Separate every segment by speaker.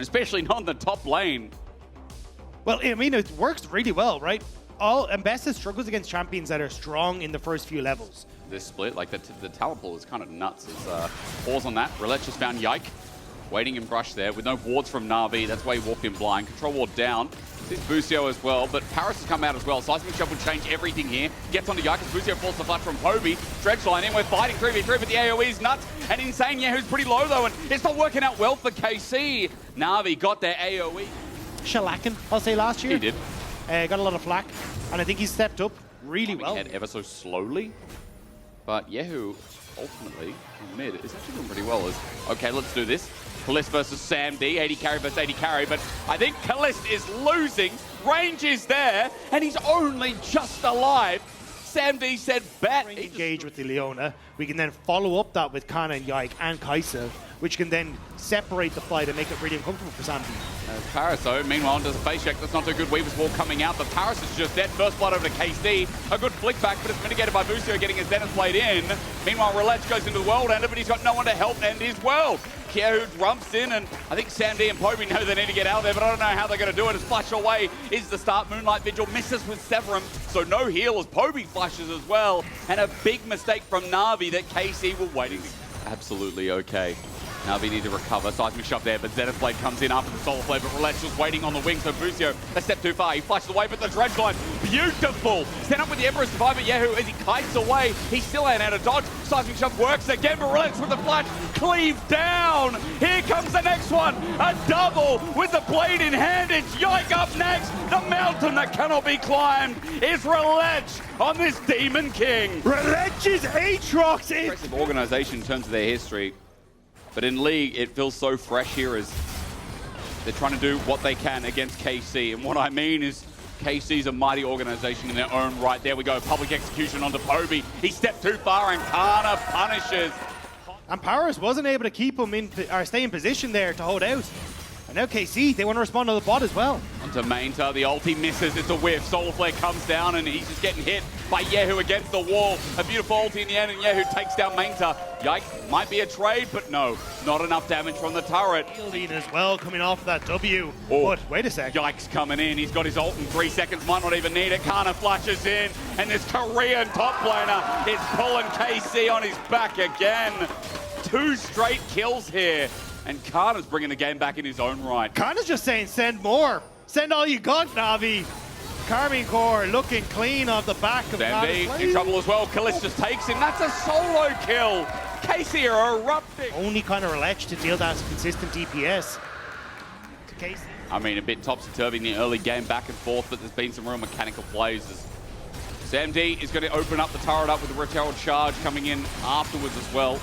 Speaker 1: especially not in the top lane.
Speaker 2: Well, I mean, it works really well, right? Ambessa struggles against champions that are strong in the first few levels.
Speaker 1: This split, like the talent pool is kind of nuts. It's pause on that. Rhilech just found Yike. Waiting in brush there with no wards from NaVi. That's why he walked in blind. Control ward down. This Busio as well, but Parus has come out as well. Seismic Shot will change everything here. Gets onto Yike as Busio falls to flat from Poby. Dredge line in. We're fighting 3v3, but the AoE is nuts and insane. Who's pretty low though, and it's not working out well for KC. NaVi got their AoE.
Speaker 2: Shellacking, I'll say last year.
Speaker 1: He did.
Speaker 2: Got a lot of flack, and I think he's stepped up really well.
Speaker 1: Head ever so slowly, but kyeahoo ultimately in mid is actually doing pretty well. Okay, let's do this. Caliste versus Sam D, 80 carry versus 80 carry, but I think Caliste is losing. Range is there, and he's only just alive. Sam D said bet.
Speaker 2: Engage with the Leona. We can then follow up that with Canna and Yike and Kai'Sa, which can then separate the fight and make it really uncomfortable for Sam D.
Speaker 1: Parus, though, meanwhile, does a face check. That's not so good. Weaver's Wall coming out, but Parus is just dead. First blood over to KC. A good flick back, but it's mitigated by Busio getting his Zenith Blade in. Meanwhile, Rhilech goes into the World Ender, but he's got no one to help end his world. kyeahoo jumps in, and I think Sam D and Poby know they need to get out of there, but I don't know how they're going to do it. As Flash Away is the start. Moonlight Vigil misses with Severum, so no heal as Poby flashes as well. And a big mistake from NaVi that KC were waiting. Absolutely okay. NaVi need to recover. Seismic Shot there, but Zenith Blade comes in after the Solar Flare, but Rhilech just waiting on the wing, so Busio a step too far. He flashes away, but the Dredge line, beautiful! Stand up with the Emperor Survivor, kyeahoo, as he kites away. He still ain't out of dodge. Seismic Shot works again, but Rhilech with the flash, cleave down! Here comes the next one! A double with the blade in hand. It's Yike up next! The mountain that cannot be climbed is Rhilech on this Demon King!
Speaker 2: Rhilech's Aatrox is...
Speaker 1: Impressive organization in terms of their history. But in League, it feels so fresh here as they're trying to do what they can against KC. And what I mean is KC's a mighty organization in their own right. There we go, public execution onto Poby. He stepped too far and Canna punishes.
Speaker 2: And Parus wasn't able to keep him in, or stay in position there to hold out. And now KC, they want to respond to the bot as well.
Speaker 1: Onto Maynter, the ulti misses, it's a whiff. Solar Flare comes down and he's just getting hit by kyeahoo against the wall. A beautiful ulti in the end, and kyeahoo takes down Maynter. Yike might be a trade, but no, not enough damage from the turret.
Speaker 2: Shielding as well, coming off of that W.
Speaker 1: Oh,
Speaker 2: but wait a sec.
Speaker 1: Yike's coming in, he's got his ult in 3 seconds, might not even need it. Canna flashes in, and this Korean top laner is pulling KC on his back again. 2 straight kills here. And Canna's bringing the game back in his own right.
Speaker 2: Canna's just saying, send more. Send all you got, NaVi. Karmine Corp looking clean off the back of
Speaker 1: Sam D in trouble as well. Caliste just takes him. That's a solo kill. KC are erupting.
Speaker 2: Only kind of Rhilech to deal that consistent DPS to KC.
Speaker 1: I mean, a bit topsy-turvy in the early game, back and forth, but there's been some real mechanical plays. Sam D is going to open up the turret up with a Herald Charge coming in afterwards as well.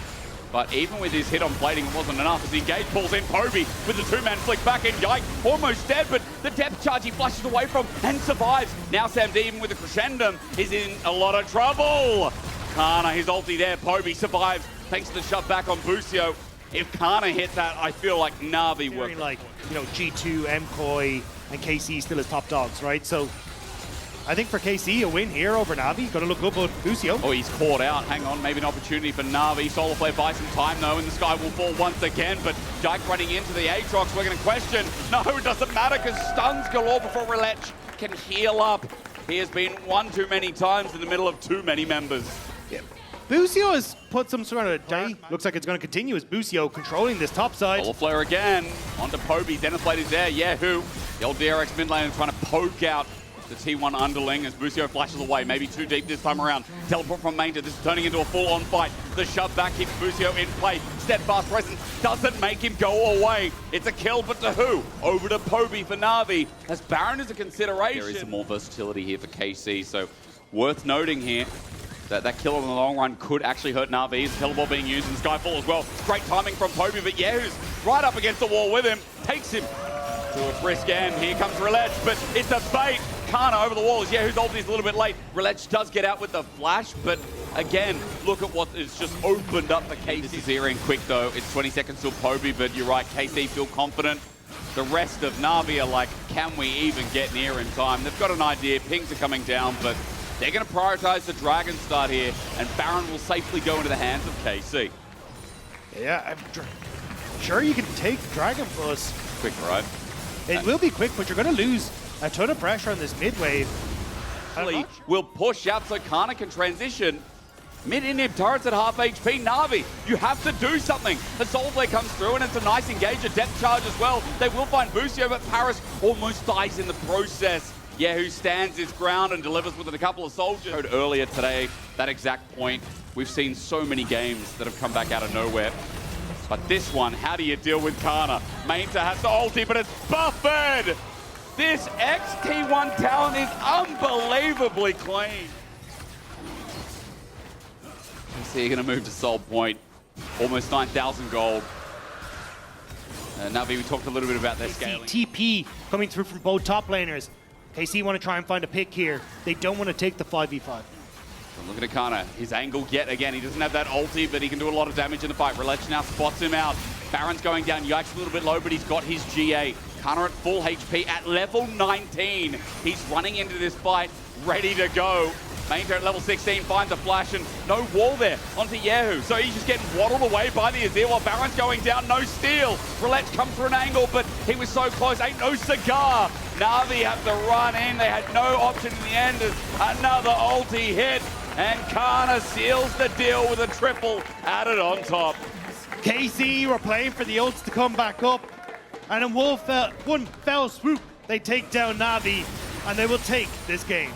Speaker 1: But even with his hit on plating, it wasn't enough as the engage pulls in Poby with the 2-man flick back in. Yike almost dead, but the depth charge he flushes away from and survives. Now Sam D, even with the crescendum, is in a lot of trouble. Canna, his ulti there. Poby survives thanks to the shot back on Busio. If Canna hit that, I feel like NaVi worked.
Speaker 2: Like, you know, G2, MCOY, and KC still as top dogs, right? So I think for KC, a win here over NaVi. Got to look up at Busio.
Speaker 1: Oh, he's caught out. Hang on, maybe an opportunity for NaVi. Solar Flare buys some time, though, and the sky will fall once again. But Yike running into the Aatrox. We're going to question. No, it doesn't matter, because stuns galore before Rhilech can heal up. He has been one too many times in the middle of too many members.
Speaker 2: Yeah. Busio has put some sort of day. Looks like it's going to continue as Busio controlling this top side.
Speaker 1: Solar Flare again. Onto Poby. Zenith Blade is there. kyeahoo. The old DRX mid lane trying to poke out the T1 underling as Busio flashes away, maybe too deep this time around. Teleport from Maynter, this is turning into a full-on fight. The shove back keeps Busio in play. Steadfast presence doesn't make him go away. It's a kill, but to who? Over to Poby for NaVi, as Baron is a consideration. There is some more versatility here for KC, so worth noting here that that kill in the long run could actually hurt NaVi. His teleport being used in Skyfall as well. Great timing from Poby, but kyeahoo's right up against the wall with him, takes him to a frisk end. Here comes Rhilech, but it's a bait. Canna over the wall as kyeahoo's ulti is a little bit late. Rhilech does get out with the flash, but again, look at what is just opened up for KC. This is here in quick though. It's 20 seconds till Poby, but you're right, KC feel confident. The rest of NaVi are like, can we even get near in time? They've got an idea, pings are coming down, but they're going to prioritize the Dragon start here, and Baron will safely go into the hands of KC.
Speaker 2: Yeah, I'm sure you can take Dragon Plus
Speaker 1: quick, right?
Speaker 2: It will be quick, but you're going to lose a ton of pressure on this mid wave.
Speaker 1: Will push out so Canna can transition. Mid-inhib turrets at half HP. NaVi, you have to do something. The Soul Flare comes through, and it's a nice engage, a depth charge as well. They will find Busio, but Parus almost dies in the process. kyeahoo stands his ground and delivers within a couple of soldiers. Earlier today, that exact point. We've seen so many games that have come back out of nowhere. But this one, how do you deal with Canna? Maynter has the ulti, but it's buffered! This XT1 talent is unbelievably clean. So you're going to move to Soul Point. Almost 9,000 gold. NaVi, we talked a little bit about their scaling.
Speaker 2: TP coming through from both top laners. KC want to try and find a pick here. They don't want to take the 5v5.
Speaker 1: So looking at Canna, his angle yet again. He doesn't have that ulti, but he can do a lot of damage in the fight. Rhilech now spots him out. Baron's going down. Yike's a little bit low, but he's got his GA. Canna at full HP at level 19. He's running into this fight, ready to go. Maynter at level 16 finds a flash and no wall there onto kyeahoo. So he's just getting waddled away by the Azir while Baron's going down. No steal. Rhilech comes for an angle, but he was so close. Ain't no cigar. NaVi have to run in. They had no option in the end as another ulti hit. And Canna seals the deal with a triple added on top.
Speaker 2: KC were playing for the ults to come back up. And in one fell swoop, they take down NaVi, and they will take this game.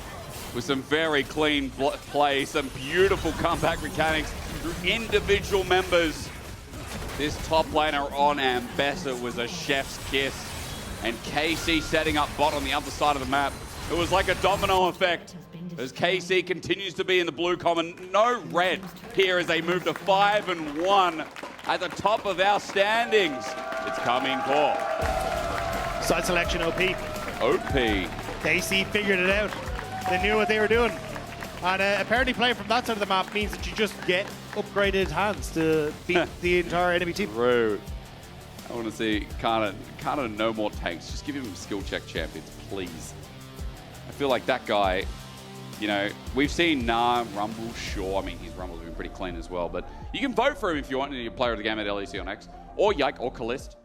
Speaker 1: With some very clean play, some beautiful comeback mechanics through individual members. This top laner on Ambessa was a chef's kiss. And KC setting up bot on the other side of the map. It was like a domino effect as KC continues to be in the blue common. No red here as they move to 5-1 at the top of our standings. It's Karmine Corp.
Speaker 2: Side selection OP.
Speaker 1: OP.
Speaker 2: KC figured it out. They knew what they were doing. And apparently playing from that side of the map means that you just get upgraded hands to beat the entire enemy team.
Speaker 1: True. I want to see Canna no more tanks. Just give him skill check champions, please. I feel like that guy, you know, we've seen Rumble, sure. I mean, his Rumble's been pretty clean as well. But you can vote for him if you want. You're a player of the game at LEC on X. Or Yike or Caliste.